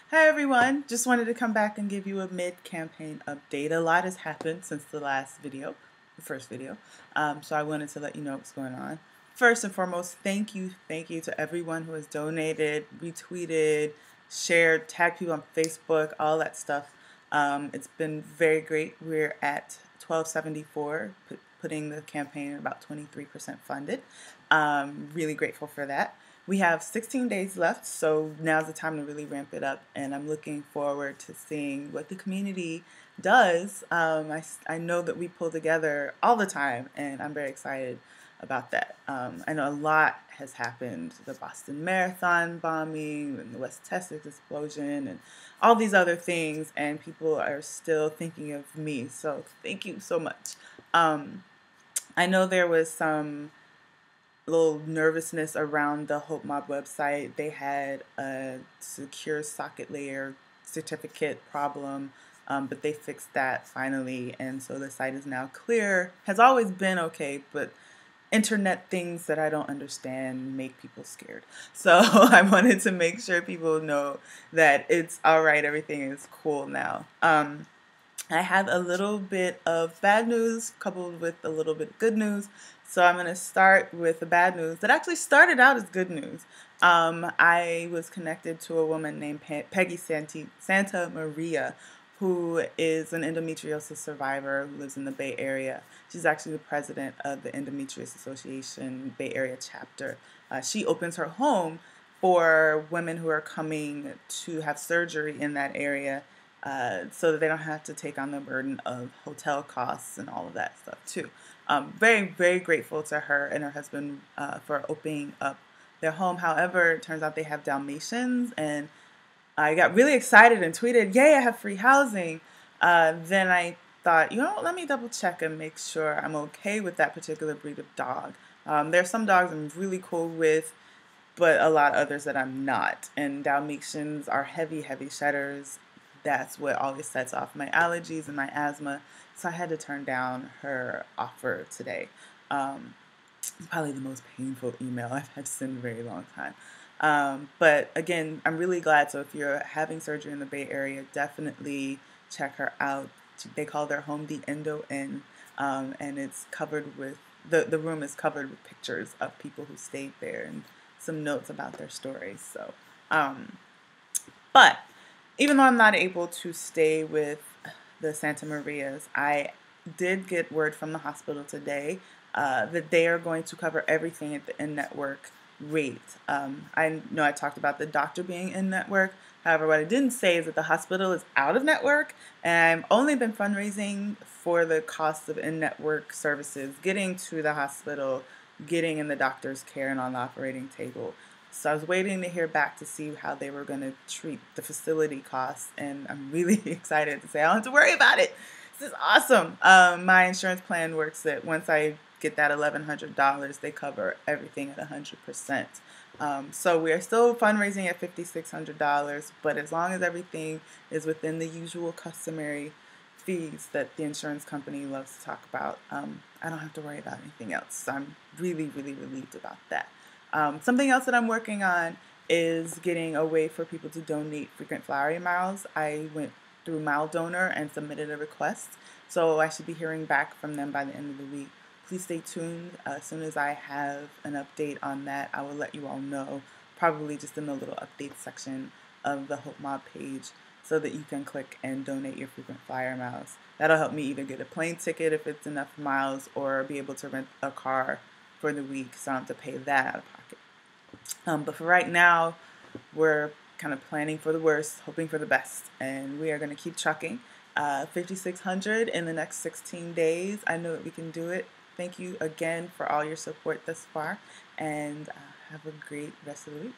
Hi everyone, just wanted to come back and give you a mid-campaign update. A lot has happened since the last video, the first video, so I wanted to let you know what's going on. First and foremost, thank you to everyone who has donated, retweeted, shared, tagged people on Facebook, all that stuff. It's been very great. We're at 1274, putting the campaign at about 23% funded. Really grateful for that. We have 16 days left, so now's the time to really ramp it up, and I'm looking forward to seeing what the community does. I know that we pull together all the time, and I'm very excited about that. I know a lot has happened, the Boston Marathon bombing and the West Texas explosion and all these other things, and people are still thinking of me, so thank you so much. I know there was some little nervousness around the Hope Mob website. They had a secure socket layer certificate problem, but they fixed that finally, and so the site is now clear. Has always been okay, but internet things that I don't understand make people scared. So I wanted to make sure people know that it's all right, everything is cool now. I have a little bit of bad news coupled with a little bit of good news. So I'm going to start with the bad news that actually started out as good news. I was connected to a woman named Peggy Santa Maria, who is an endometriosis survivor who lives in the Bay Area. She's actually the president of the Endometriosis Association Bay Area chapter. She opens her home for women who are coming to have surgery in that area, so that they don't have to take on the burden of hotel costs and all of that stuff too. Very, very grateful to her and her husband for opening up their home. However, it turns out they have Dalmatians, and I got really excited and tweeted, "Yay, I have free housing." Then I thought, let me double check and make sure I'm okay with that particular breed of dog. There's some dogs I'm really cool with, but a lot of others that I'm not. And Dalmatians are heavy, heavy shedders. That's what always sets off my allergies and my asthma. So I had to turn down her offer today. It's probably the most painful email I've had to send in a very long time. But again, I'm really glad. So if you're having surgery in the Bay Area, definitely check her out. They call their home the Endo Inn, and it's covered with, the room is covered with pictures of people who stayed there and some notes about their stories. So, but even though I'm not able to stay with the Santa Marias, I did get word from the hospital today that they are going to cover everything at the in-network rate. I know I talked about the doctor being in-network. However, what I didn't say is that the hospital is out of network, and I've only been fundraising for the cost of in-network services, getting to the hospital, getting in the doctor's care and on the operating table. So I was waiting to hear back to see how they were going to treat the facility costs, and I'm really excited to say I don't have to worry about it. This is awesome. My insurance plan works that once I get that $1,100, they cover everything at 100%. So we're still fundraising at $5,600, but as long as everything is within the usual customary fees that the insurance company loves to talk about, I don't have to worry about anything else. So I'm really, really relieved about that. Something else that I'm working on is getting a way for people to donate frequent flyer miles. I went through Mile Donor and submitted a request, so I should be hearing back from them by the end of the week. Please stay tuned. As soon as I have an update on that, I will let you all know, probably just in the little update section of the Hope Mob page, so that you can click and donate your frequent flyer miles. That'll help me either get a plane ticket if it's enough miles, or be able to rent a car for the week, so I don't have to pay that out of pocket. But for right now, we're kind of planning for the worst, hoping for the best, and we are going to keep trucking. 5,600 in the next 16 days. I know that we can do it. Thank you again for all your support thus far, and have a great rest of the week.